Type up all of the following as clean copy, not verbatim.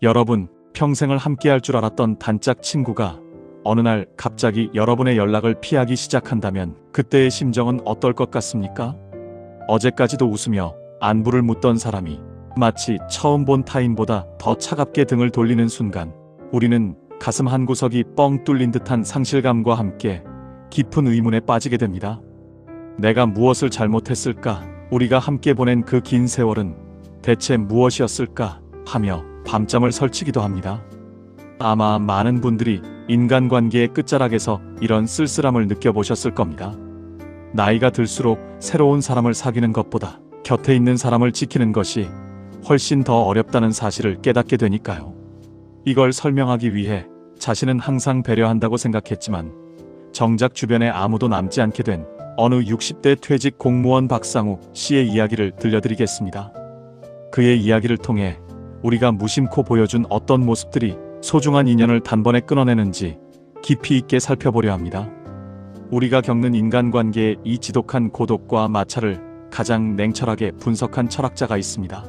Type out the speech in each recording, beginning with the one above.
여러분, 평생을 함께할 줄 알았던 단짝 친구가 어느 날 갑자기 여러분의 연락을 피하기 시작한다면 그때의 심정은 어떨 것 같습니까? 어제까지도 웃으며 안부를 묻던 사람이 마치 처음 본 타인보다 더 차갑게 등을 돌리는 순간 우리는 가슴 한구석이 뻥 뚫린 듯한 상실감과 함께 깊은 의문에 빠지게 됩니다. 내가 무엇을 잘못했을까? 우리가 함께 보낸 그 긴 세월은 대체 무엇이었을까? 하며 밤잠을 설치기도 합니다. 아마 많은 분들이 인간관계의 끝자락에서 이런 쓸쓸함을 느껴보셨을 겁니다. 나이가 들수록 새로운 사람을 사귀는 것보다 곁에 있는 사람을 지키는 것이 훨씬 더 어렵다는 사실을 깨닫게 되니까요. 이걸 설명하기 위해 자신은 항상 배려한다고 생각했지만 정작 주변에 아무도 남지 않게 된 어느 60대 퇴직 공무원 박상우 씨의 이야기를 들려드리겠습니다. 그의 이야기를 통해 우리가 무심코 보여준 어떤 모습들이 소중한 인연을 단번에 끊어내는지 깊이 있게 살펴보려 합니다. 우리가 겪는 인간관계의 이 지독한 고독과 마찰을 가장 냉철하게 분석한 철학자가 있습니다.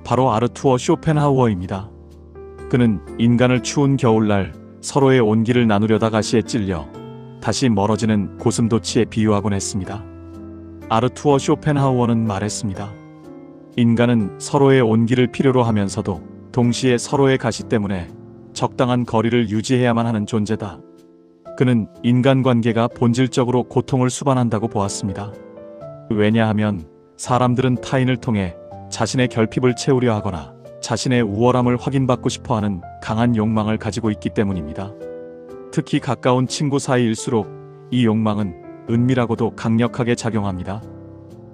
바로 아르투어 쇼펜하우어입니다. 그는 인간을 추운 겨울날 서로의 온기를 나누려다 가시에 찔려 다시 멀어지는 고슴도치에 비유하곤 했습니다. 아르투어 쇼펜하우어는 말했습니다. 인간은 서로의 온기를 필요로 하면서도 동시에 서로의 가시 때문에 적당한 거리를 유지해야만 하는 존재다. 그는 인간관계가 본질적으로 고통을 수반한다고 보았습니다. 왜냐하면 사람들은 타인을 통해 자신의 결핍을 채우려 하거나 자신의 우월함을 확인받고 싶어하는 강한 욕망을 가지고 있기 때문입니다. 특히 가까운 친구 사이일수록 이 욕망은 은밀하고도 강력하게 작용합니다.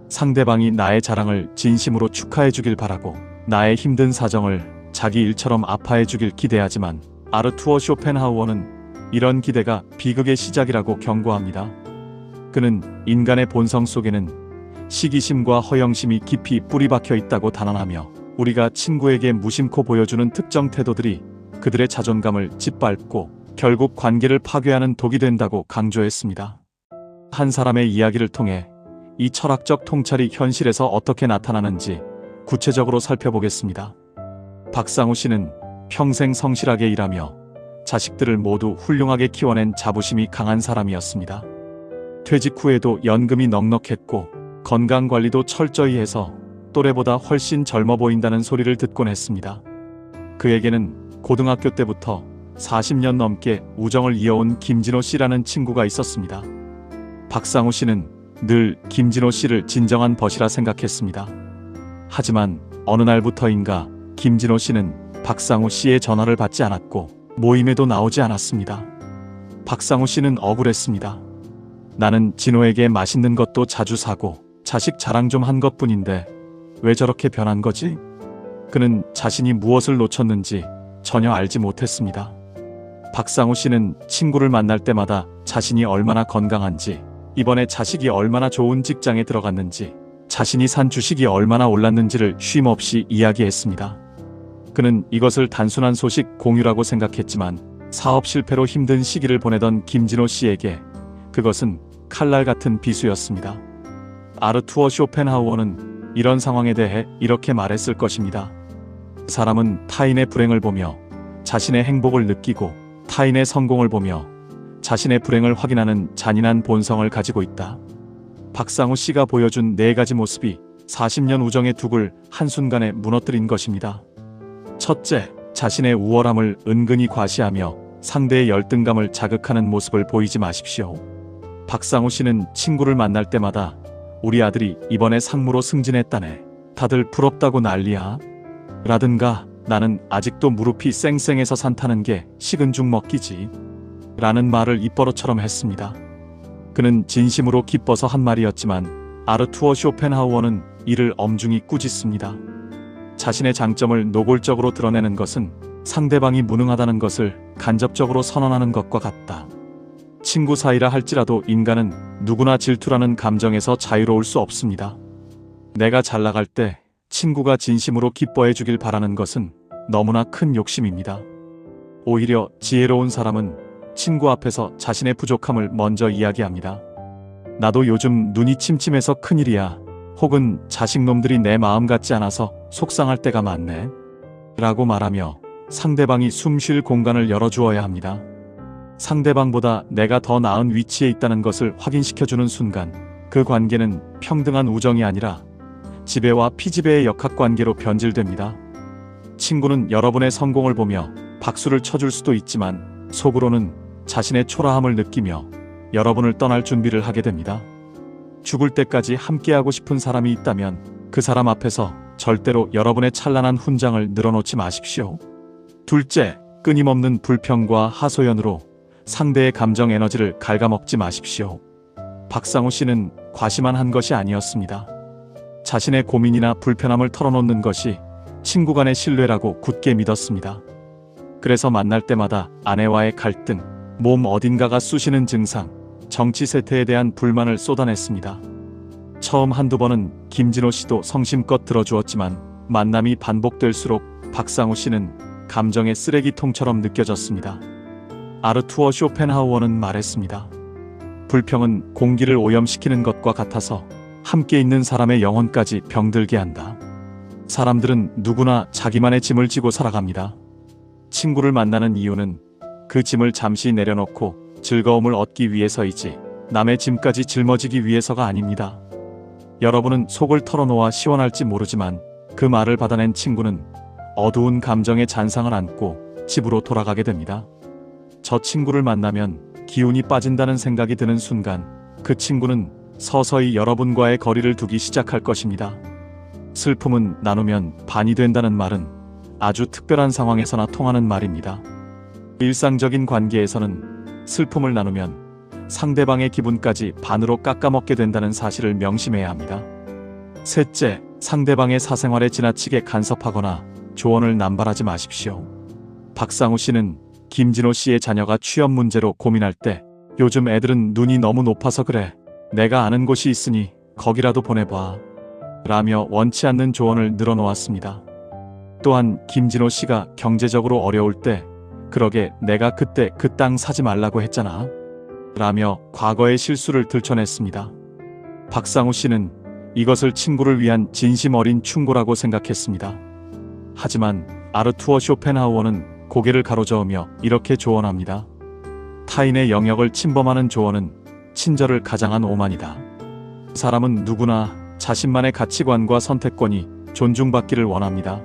상대방이 나의 자랑을 진심으로 축하해 주길 바라고 나의 힘든 사정을 자기 일처럼 아파해 주길 기대하지만 아르투어 쇼펜하우어는 이런 기대가 비극의 시작이라고 경고합니다. 그는 인간의 본성 속에는 시기심과 허영심이 깊이 뿌리박혀 있다고 단언하며 우리가 친구에게 무심코 보여주는 특정 태도들이 그들의 자존감을 짓밟고 결국 관계를 파괴하는 독이 된다고 강조했습니다. 한 사람의 이야기를 통해 이 철학적 통찰이 현실에서 어떻게 나타나는지 구체적으로 살펴보겠습니다. 박상우 씨는 평생 성실하게 일하며 자식들을 모두 훌륭하게 키워낸 자부심이 강한 사람이었습니다. 퇴직 후에도 연금이 넉넉했고 건강관리도 철저히 해서 또래보다 훨씬 젊어 보인다는 소리를 듣곤 했습니다. 그에게는 고등학교 때부터 40년 넘게 우정을 이어온 김진호 씨라는 친구가 있었습니다. 박상우 씨는 늘 김진호 씨를 진정한 벗이라 생각했습니다. 하지만 어느 날부터인가 김진호 씨는 박상우 씨의 전화를 받지 않았고 모임에도 나오지 않았습니다. 박상우 씨는 억울했습니다. 나는 진호에게 맛있는 것도 자주 사고 자식 자랑 좀 한 것뿐인데 왜 저렇게 변한 거지? 그는 자신이 무엇을 놓쳤는지 전혀 알지 못했습니다. 박상우 씨는 친구를 만날 때마다 자신이 얼마나 건강한지, 이번에 자식이 얼마나 좋은 직장에 들어갔는지, 자신이 산 주식이 얼마나 올랐는지를 쉼없이 이야기했습니다. 그는 이것을 단순한 소식 공유라고 생각했지만 사업 실패로 힘든 시기를 보내던 김진호 씨에게 그것은 칼날 같은 비수였습니다. 아르투어 쇼펜하우어는 이런 상황에 대해 이렇게 말했을 것입니다. 사람은 타인의 불행을 보며 자신의 행복을 느끼고 타인의 성공을 보며 자신의 불행을 확인하는 잔인한 본성을 가지고 있다. 박상우 씨가 보여준 4가지 모습이 40년 우정의 둑을 한순간에 무너뜨린 것입니다. 첫째, 자신의 우월함을 은근히 과시하며 상대의 열등감을 자극하는 모습을 보이지 마십시오. 박상우 씨는 친구를 만날 때마다 우리 아들이 이번에 상무로 승진했다네. 다들 부럽다고 난리야. 라든가 나는 아직도 무릎이 쌩쌩해서 산타는 게 식은 죽 먹기지. 라는 말을 입버릇처럼 했습니다. 그는 진심으로 기뻐서 한 말이었지만 아르투어 쇼펜하우어는 이를 엄중히 꾸짖습니다. 자신의 장점을 노골적으로 드러내는 것은 상대방이 무능하다는 것을 간접적으로 선언하는 것과 같다. 친구 사이라 할지라도 인간은 누구나 질투라는 감정에서 자유로울 수 없습니다. 내가 잘 나갈 때 친구가 진심으로 기뻐해 주길 바라는 것은 너무나 큰 욕심입니다. 오히려 지혜로운 사람은 친구 앞에서 자신의 부족함을 먼저 이야기합니다. 나도 요즘 눈이 침침해서 큰일이야. 혹은 자식놈들이 내 마음 같지 않아서 속상할 때가 많네. 라고 말하며 상대방이 숨 쉴 공간을 열어주어야 합니다. 상대방보다 내가 더 나은 위치에 있다는 것을 확인시켜주는 순간 그 관계는 평등한 우정이 아니라 지배와 피지배의 역학관계로 변질됩니다. 친구는 여러분의 성공을 보며 박수를 쳐줄 수도 있지만 속으로는 자신의 초라함을 느끼며 여러분을 떠날 준비를 하게 됩니다. 죽을 때까지 함께하고 싶은 사람이 있다면 그 사람 앞에서 절대로 여러분의 찬란한 훈장을 늘어놓지 마십시오. 둘째, 끊임없는 불평과 하소연으로 상대의 감정 에너지를 갉아먹지 마십시오. 박상우 씨는 과시만 한 것이 아니었습니다. 자신의 고민이나 불편함을 털어놓는 것이 친구 간의 신뢰라고 굳게 믿었습니다. 그래서 만날 때마다 아내와의 갈등, 몸 어딘가가 쑤시는 증상, 정치 세태에 대한 불만을 쏟아냈습니다. 처음 한두 번은 김진호 씨도 성심껏 들어주었지만 만남이 반복될수록 박상우 씨는 감정의 쓰레기통처럼 느껴졌습니다. 아르투어 쇼펜하우어는 말했습니다. 불평은 공기를 오염시키는 것과 같아서 함께 있는 사람의 영혼까지 병들게 한다. 사람들은 누구나 자기만의 짐을 지고 살아갑니다. 친구를 만나는 이유는 그 짐을 잠시 내려놓고 즐거움을 얻기 위해서이지 남의 짐까지 짊어지기 위해서가 아닙니다. 여러분은 속을 털어놓아 시원할지 모르지만 그 말을 받아낸 친구는 어두운 감정의 잔상을 안고 집으로 돌아가게 됩니다. 저 친구를 만나면 기운이 빠진다는 생각이 드는 순간 그 친구는 서서히 여러분과의 거리를 두기 시작할 것입니다. 슬픔은 나누면 반이 된다는 말은 아주 특별한 상황에서나 통하는 말입니다. 일상적인 관계에서는 슬픔을 나누면 상대방의 기분까지 반으로 깎아먹게 된다는 사실을 명심해야 합니다. 셋째, 상대방의 사생활에 지나치게 간섭하거나 조언을 남발하지 마십시오. 박상우 씨는 김진호 씨의 자녀가 취업 문제로 고민할 때 요즘 애들은 눈이 너무 높아서 그래. 내가 아는 곳이 있으니 거기라도 보내봐. 라며 원치 않는 조언을 늘어놓았습니다. 또한 김진호 씨가 경제적으로 어려울 때 그러게 내가 그때 그 땅 사지 말라고 했잖아. 라며 과거의 실수를 들춰냈습니다. 박상우 씨는 이것을 친구를 위한 진심 어린 충고라고 생각했습니다. 하지만 아르투어 쇼펜하우어는 고개를 가로저으며 이렇게 조언합니다. 타인의 영역을 침범하는 조언은 친절을 가장한 오만이다. 사람은 누구나 자신만의 가치관과 선택권이 존중받기를 원합니다.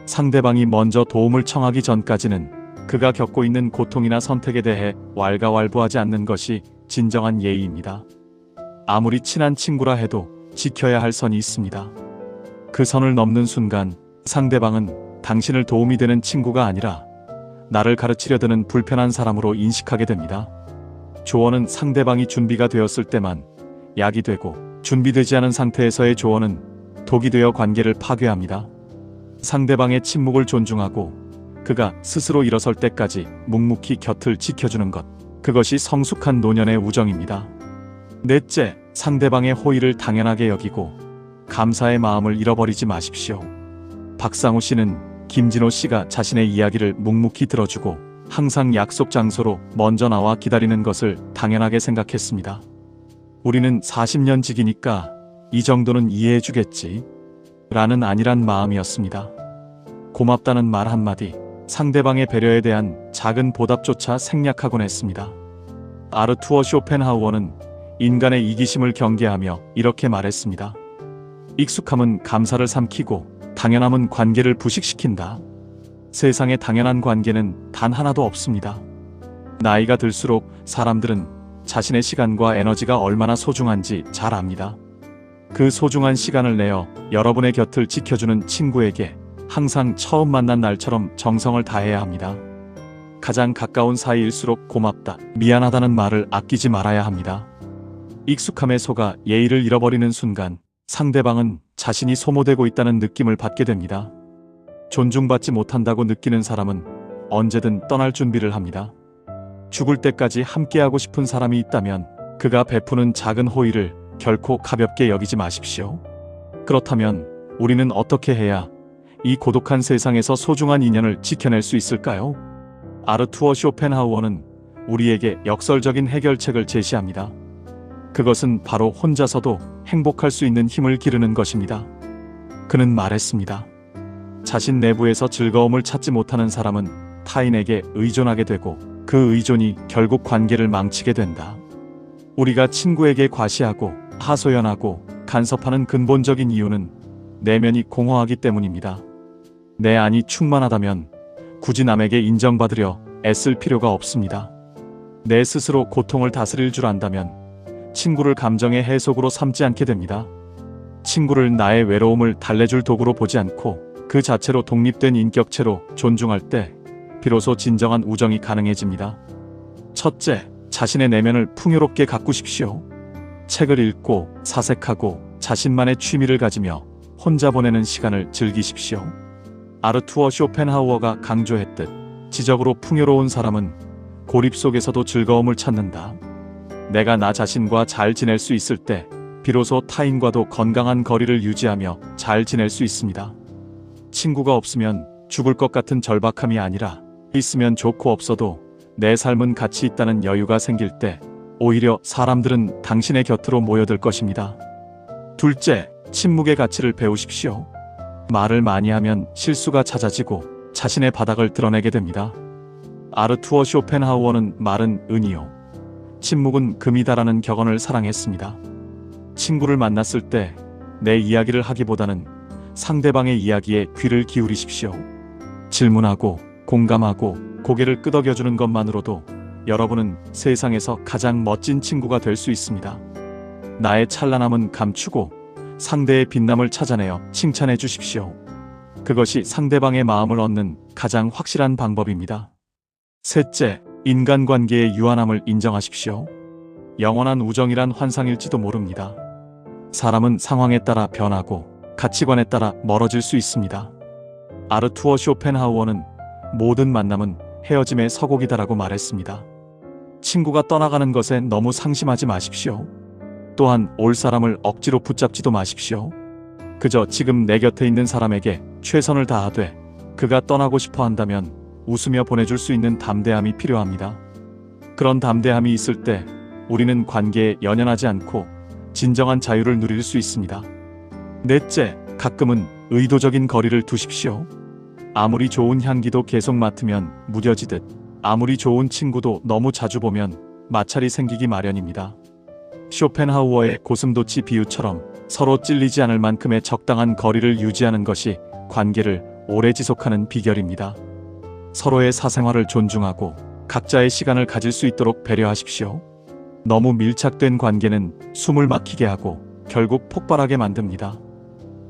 상대방이 먼저 도움을 청하기 전까지는 그가 겪고 있는 고통이나 선택에 대해 왈가왈부하지 않는 것이 진정한 예의입니다. 아무리 친한 친구라 해도 지켜야 할 선이 있습니다. 그 선을 넘는 순간 상대방은 당신을 도움이 되는 친구가 아니라 나를 가르치려 드는 불편한 사람으로 인식하게 됩니다. 조언은 상대방이 준비가 되었을 때만 약이 되고 준비되지 않은 상태에서의 조언은 독이 되어 관계를 파괴합니다. 상대방의 침묵을 존중하고 그가 스스로 일어설 때까지 묵묵히 곁을 지켜주는 것, 그것이 성숙한 노년의 우정입니다. 넷째, 상대방의 호의를 당연하게 여기고 감사의 마음을 잃어버리지 마십시오. 박상우 씨는 김진호 씨가 자신의 이야기를 묵묵히 들어주고 항상 약속 장소로 먼저 나와 기다리는 것을 당연하게 생각했습니다. 우리는 40년 지기니까 이 정도는 이해해주겠지 라는 안일한 마음이었습니다. 고맙다는 말 한마디, 상대방의 배려에 대한 작은 보답조차 생략하곤 했습니다. 아르투어 쇼펜하우어는 인간의 이기심을 경계하며 이렇게 말했습니다. 익숙함은 감사를 삼키고 당연함은 관계를 부식시킨다. 세상에 당연한 관계는 단 하나도 없습니다. 나이가 들수록 사람들은 자신의 시간과 에너지가 얼마나 소중한지 잘 압니다. 그 소중한 시간을 내어 여러분의 곁을 지켜주는 친구에게 항상 처음 만난 날처럼 정성을 다해야 합니다. 가장 가까운 사이일수록 고맙다, 미안하다는 말을 아끼지 말아야 합니다. 익숙함에 속아 예의를 잃어버리는 순간 상대방은 자신이 소모되고 있다는 느낌을 받게 됩니다. 존중받지 못한다고 느끼는 사람은 언제든 떠날 준비를 합니다. 죽을 때까지 함께하고 싶은 사람이 있다면 그가 베푸는 작은 호의를 결코 가볍게 여기지 마십시오. 그렇다면 우리는 어떻게 해야 이 고독한 세상에서 소중한 인연을 지켜낼 수 있을까요? 아르투어 쇼펜하우어는 우리에게 역설적인 해결책을 제시합니다. 그것은 바로 혼자서도 행복할 수 있는 힘을 기르는 것입니다. 그는 말했습니다. 자신 내부에서 즐거움을 찾지 못하는 사람은 타인에게 의존하게 되고 그 의존이 결국 관계를 망치게 된다. 우리가 친구에게 과시하고 하소연하고 간섭하는 근본적인 이유는 내면이 공허하기 때문입니다. 내 안이 충만하다면 굳이 남에게 인정받으려 애쓸 필요가 없습니다. 내 스스로 고통을 다스릴 줄 안다면 친구를 감정의 해속으로 삼지 않게 됩니다. 친구를 나의 외로움을 달래줄 도구로 보지 않고 그 자체로 독립된 인격체로 존중할 때 비로소 진정한 우정이 가능해집니다. 첫째, 자신의 내면을 풍요롭게 가꾸십시오. 책을 읽고 사색하고 자신만의 취미를 가지며 혼자 보내는 시간을 즐기십시오. 아르투어 쇼펜하우어가 강조했듯 지적으로 풍요로운 사람은 고립 속에서도 즐거움을 찾는다. 내가 나 자신과 잘 지낼 수 있을 때 비로소 타인과도 건강한 거리를 유지하며 잘 지낼 수 있습니다. 친구가 없으면 죽을 것 같은 절박함이 아니라 있으면 좋고 없어도 내 삶은 가치 있다는 여유가 생길 때 오히려 사람들은 당신의 곁으로 모여들 것입니다. 둘째, 침묵의 가치를 배우십시오. 말을 많이 하면 실수가 잦아지고 자신의 바닥을 드러내게 됩니다. 아르투어 쇼펜하우어는 말은 은이요, 침묵은 금이다라는 격언을 사랑했습니다. 친구를 만났을 때 내 이야기를 하기보다는 상대방의 이야기에 귀를 기울이십시오. 질문하고 공감하고 고개를 끄덕여주는 것만으로도 여러분은 세상에서 가장 멋진 친구가 될 수 있습니다. 나의 찬란함은 감추고 상대의 빛남을 찾아내어 칭찬해 주십시오. 그것이 상대방의 마음을 얻는 가장 확실한 방법입니다. 셋째, 인간관계의 유한함을 인정하십시오. 영원한 우정이란 환상일지도 모릅니다. 사람은 상황에 따라 변하고 가치관에 따라 멀어질 수 있습니다. 아르투어 쇼펜하우어는 모든 만남은 헤어짐의 서곡이다라고 말했습니다. 친구가 떠나가는 것에 너무 상심하지 마십시오. 또한 올 사람을 억지로 붙잡지도 마십시오. 그저 지금 내 곁에 있는 사람에게 최선을 다하되 그가 떠나고 싶어 한다면 웃으며 보내줄 수 있는 담대함이 필요합니다. 그런 담대함이 있을 때 우리는 관계에 연연하지 않고 진정한 자유를 누릴 수 있습니다. 넷째, 가끔은 의도적인 거리를 두십시오. 아무리 좋은 향기도 계속 맡으면 무뎌지듯 아무리 좋은 친구도 너무 자주 보면 마찰이 생기기 마련입니다. 쇼펜하우어의 고슴도치 비유처럼 서로 찔리지 않을 만큼의 적당한 거리를 유지하는 것이 관계를 오래 지속하는 비결입니다. 서로의 사생활을 존중하고 각자의 시간을 가질 수 있도록 배려하십시오. 너무 밀착된 관계는 숨을 막히게 하고 결국 폭발하게 만듭니다.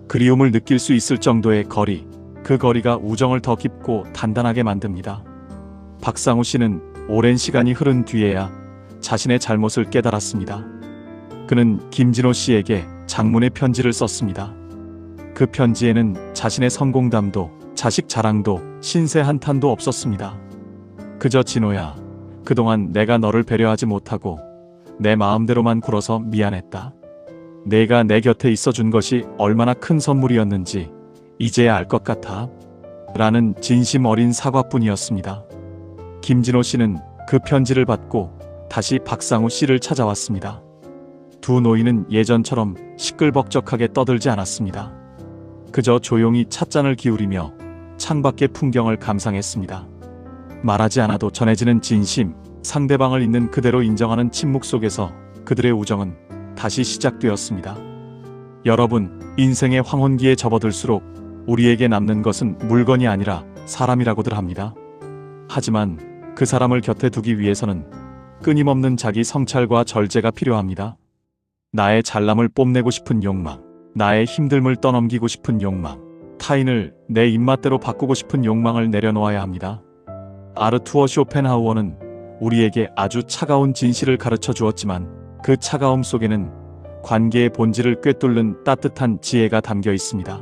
그리움을 느낄 수 있을 정도의 거리, 그 거리가 우정을 더 깊고 단단하게 만듭니다. 박상우 씨는 오랜 시간이 흐른 뒤에야 자신의 잘못을 깨달았습니다. 그는 김진호 씨에게 장문의 편지를 썼습니다. 그 편지에는 자신의 성공담도 자식 자랑도 신세 한탄도 없었습니다. 그저 진호야, 그동안 내가 너를 배려하지 못하고 내 마음대로만 굴어서 미안했다. 내가 내 곁에 있어준 것이 얼마나 큰 선물이었는지 이제야 알 것 같아. 라는 진심 어린 사과뿐이었습니다. 김진호 씨는 그 편지를 받고 다시 박상우 씨를 찾아왔습니다. 두 노인은 예전처럼 시끌벅적하게 떠들지 않았습니다. 그저 조용히 찻잔을 기울이며 창밖의 풍경을 감상했습니다. 말하지 않아도 전해지는 진심, 상대방을 있는 그대로 인정하는 침묵 속에서 그들의 우정은 다시 시작되었습니다. 여러분, 인생의 황혼기에 접어들수록 우리에게 남는 것은 물건이 아니라 사람이라고들 합니다. 하지만 그 사람을 곁에 두기 위해서는 끊임없는 자기 성찰과 절제가 필요합니다. 나의 잘남을 뽐내고 싶은 욕망, 나의 힘듦을 떠넘기고 싶은 욕망, 타인을 내 입맛대로 바꾸고 싶은 욕망을 내려놓아야 합니다. 아르투어 쇼펜하우어는 우리에게 아주 차가운 진실을 가르쳐 주었지만 그 차가움 속에는 관계의 본질을 꿰뚫는 따뜻한 지혜가 담겨 있습니다.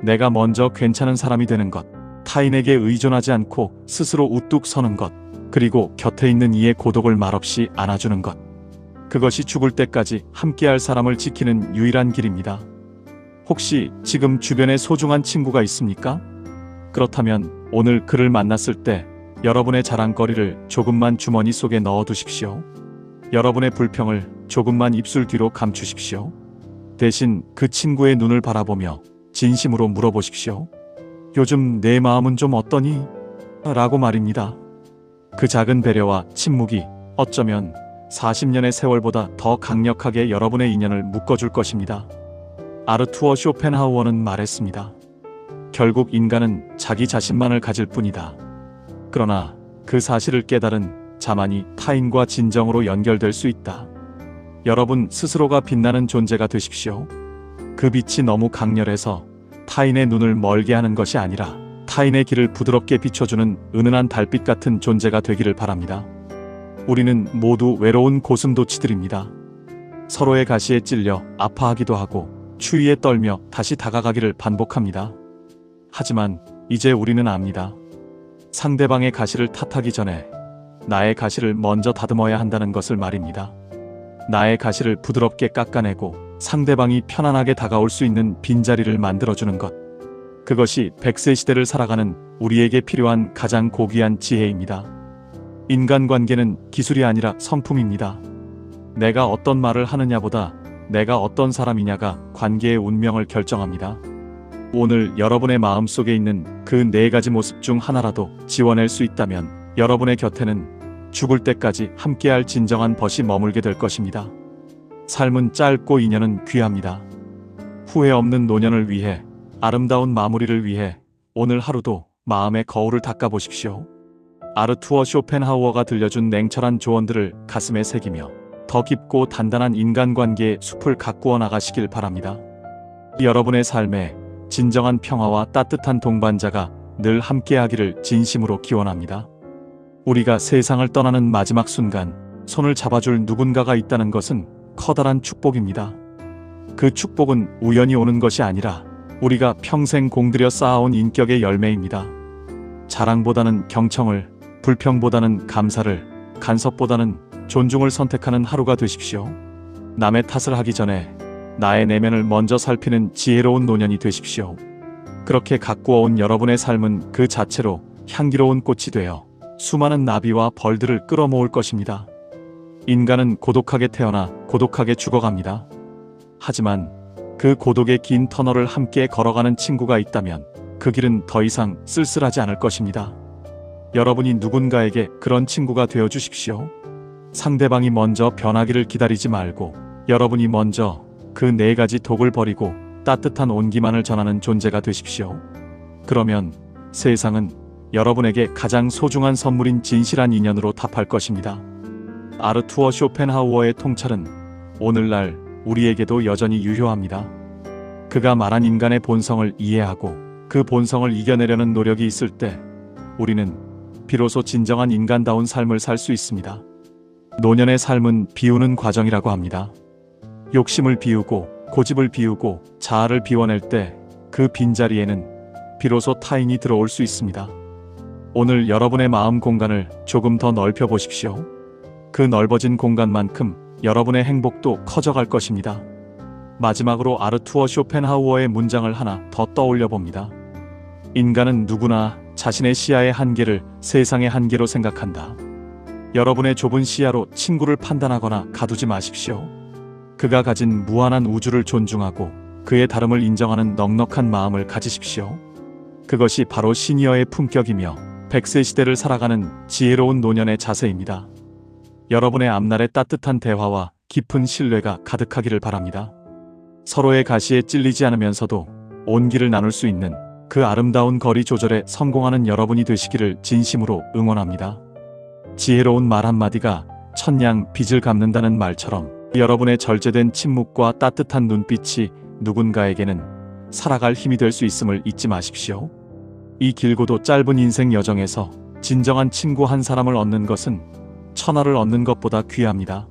내가 먼저 괜찮은 사람이 되는 것, 타인에게 의존하지 않고 스스로 우뚝 서는 것, 그리고 곁에 있는 이의 고독을 말없이 안아주는 것. 그것이 죽을 때까지 함께할 사람을 지키는 유일한 길입니다. 혹시 지금 주변에 소중한 친구가 있습니까? 그렇다면 오늘 그를 만났을 때 여러분의 자랑거리를 조금만 주머니 속에 넣어두십시오. 여러분의 불평을 조금만 입술 뒤로 감추십시오. 대신 그 친구의 눈을 바라보며 진심으로 물어보십시오. 요즘 내 마음은 좀 어떠니? 라고 말입니다. 그 작은 배려와 침묵이 어쩌면 40년의 세월보다 더 강력하게 여러분의 인연을 묶어줄 것입니다. 아르투어 쇼펜하우어는 말했습니다. 결국 인간은 자기 자신만을 가질 뿐이다. 그러나 그 사실을 깨달은 자만이 타인과 진정으로 연결될 수 있다. 여러분 스스로가 빛나는 존재가 되십시오. 그 빛이 너무 강렬해서 타인의 눈을 멀게 하는 것이 아니라 타인의 길을 부드럽게 비춰주는 은은한 달빛 같은 존재가 되기를 바랍니다. 우리는 모두 외로운 고슴도치들입니다. 서로의 가시에 찔려 아파하기도 하고 추위에 떨며 다시 다가가기를 반복합니다. 하지만 이제 우리는 압니다. 상대방의 가시를 탓하기 전에 나의 가시를 먼저 다듬어야 한다는 것을 말입니다. 나의 가시를 부드럽게 깎아내고 상대방이 편안하게 다가올 수 있는 빈자리를 만들어주는 것. 그것이 100세 시대를 살아가는 우리에게 필요한 가장 고귀한 지혜입니다. 인간관계는 기술이 아니라 성품입니다. 내가 어떤 말을 하느냐보다 내가 어떤 사람이냐가 관계의 운명을 결정합니다. 오늘 여러분의 마음속에 있는 그 4가지 모습 중 하나라도 지워낼 수 있다면 여러분의 곁에는 죽을 때까지 함께할 진정한 벗이 머물게 될 것입니다. 삶은 짧고 인연은 귀합니다. 후회 없는 노년을 위해, 아름다운 마무리를 위해 오늘 하루도 마음의 거울을 닦아보십시오. 아르투어 쇼펜하우어가 들려준 냉철한 조언들을 가슴에 새기며 더 깊고 단단한 인간관계의 숲을 가꾸어 나가시길 바랍니다. 여러분의 삶에 진정한 평화와 따뜻한 동반자가 늘 함께하기를 진심으로 기원합니다. 우리가 세상을 떠나는 마지막 순간 손을 잡아줄 누군가가 있다는 것은 커다란 축복입니다. 그 축복은 우연히 오는 것이 아니라 우리가 평생 공들여 쌓아온 인격의 열매입니다. 자랑보다는 경청을, 불평보다는 감사를, 간섭보다는 존중을 선택하는 하루가 되십시오. 남의 탓을 하기 전에 나의 내면을 먼저 살피는 지혜로운 노년이 되십시오. 그렇게 가꾸어온 여러분의 삶은 그 자체로 향기로운 꽃이 되어 수많은 나비와 벌들을 끌어모을 것입니다. 인간은 고독하게 태어나 고독하게 죽어갑니다. 하지만 그 고독의 긴 터널을 함께 걸어가는 친구가 있다면 그 길은 더 이상 쓸쓸하지 않을 것입니다. 여러분이 누군가에게 그런 친구가 되어 주십시오. 상대방이 먼저 변하기를 기다리지 말고 여러분이 먼저 그 4가지 독을 버리고 따뜻한 온기만을 전하는 존재가 되십시오. 그러면 세상은 여러분에게 가장 소중한 선물인 진실한 인연으로 답할 것입니다. 아르투어 쇼펜하우어의 통찰은 오늘날 우리에게도 여전히 유효합니다. 그가 말한 인간의 본성을 이해하고 그 본성을 이겨내려는 노력이 있을 때 우리는 비로소 진정한 인간다운 삶을 살 수 있습니다. 노년의 삶은 비우는 과정이라고 합니다. 욕심을 비우고 고집을 비우고 자아를 비워낼 때 그 빈자리에는 비로소 타인이 들어올 수 있습니다. 오늘 여러분의 마음 공간을 조금 더 넓혀 보십시오. 그 넓어진 공간만큼 여러분의 행복도 커져갈 것입니다. 마지막으로 아르투어 쇼펜하우어의 문장을 하나 더 떠올려 봅니다. 인간은 누구나 자신의 시야의 한계를 세상의 한계로 생각한다. 여러분의 좁은 시야로 친구를 판단하거나 가두지 마십시오. 그가 가진 무한한 우주를 존중하고 그의 다름을 인정하는 넉넉한 마음을 가지십시오. 그것이 바로 시니어의 품격이며 100세 시대를 살아가는 지혜로운 노년의 자세입니다. 여러분의 앞날에 따뜻한 대화와 깊은 신뢰가 가득하기를 바랍니다. 서로의 가시에 찔리지 않으면서도 온기를 나눌 수 있는 그 아름다운 거리 조절에 성공하는 여러분이 되시기를 진심으로 응원합니다. 지혜로운 말 한마디가 천냥 빚을 갚는다는 말처럼 여러분의 절제된 침묵과 따뜻한 눈빛이 누군가에게는 살아갈 힘이 될 수 있음을 잊지 마십시오. 이 길고도 짧은 인생 여정에서 진정한 친구 한 사람을 얻는 것은 천하를 얻는 것보다 귀합니다.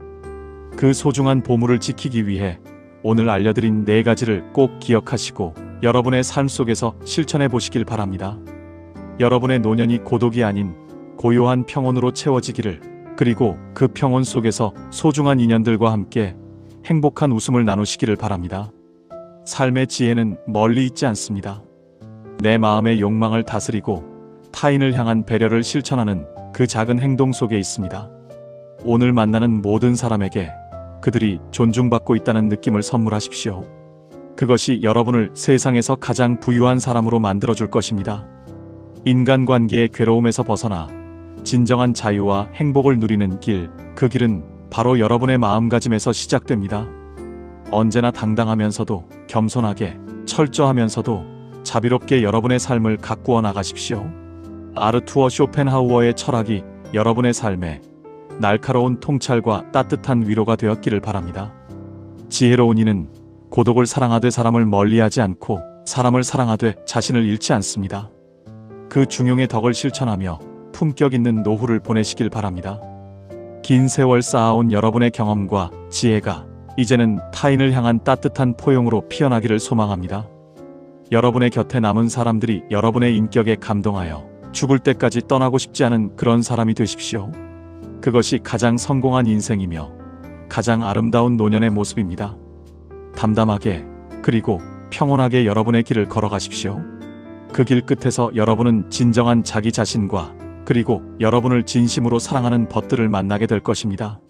그 소중한 보물을 지키기 위해 오늘 알려드린 4가지를 꼭 기억하시고 여러분의 삶 속에서 실천해 보시길 바랍니다. 여러분의 노년이 고독이 아닌 고요한 평온으로 채워지기를, 그리고 그 평온 속에서 소중한 인연들과 함께 행복한 웃음을 나누시기를 바랍니다. 삶의 지혜는 멀리 있지 않습니다. 내 마음의 욕망을 다스리고 타인을 향한 배려를 실천하는 그 작은 행동 속에 있습니다. 오늘 만나는 모든 사람에게 그들이 존중받고 있다는 느낌을 선물하십시오. 그것이 여러분을 세상에서 가장 부유한 사람으로 만들어줄 것입니다. 인간관계의 괴로움에서 벗어나 진정한 자유와 행복을 누리는 길, 그 길은 바로 여러분의 마음가짐에서 시작됩니다. 언제나 당당하면서도 겸손하게, 철저하면서도 자비롭게 여러분의 삶을 가꾸어 나가십시오. 아르투어 쇼펜하우어의 철학이 여러분의 삶에 날카로운 통찰과 따뜻한 위로가 되었기를 바랍니다. 지혜로운 이는 고독을 사랑하되 사람을 멀리하지 않고 사람을 사랑하되 자신을 잃지 않습니다. 그 중용의 덕을 실천하며 품격 있는 노후를 보내시길 바랍니다. 긴 세월 쌓아온 여러분의 경험과 지혜가 이제는 타인을 향한 따뜻한 포용으로 피어나기를 소망합니다. 여러분의 곁에 남은 사람들이 여러분의 인격에 감동하여 죽을 때까지 떠나고 싶지 않은 그런 사람이 되십시오. 그것이 가장 성공한 인생이며 가장 아름다운 노년의 모습입니다. 담담하게 그리고 평온하게 여러분의 길을 걸어가십시오. 그 길 끝에서 여러분은 진정한 자기 자신과 그리고 여러분을 진심으로 사랑하는 벗들을 만나게 될 것입니다.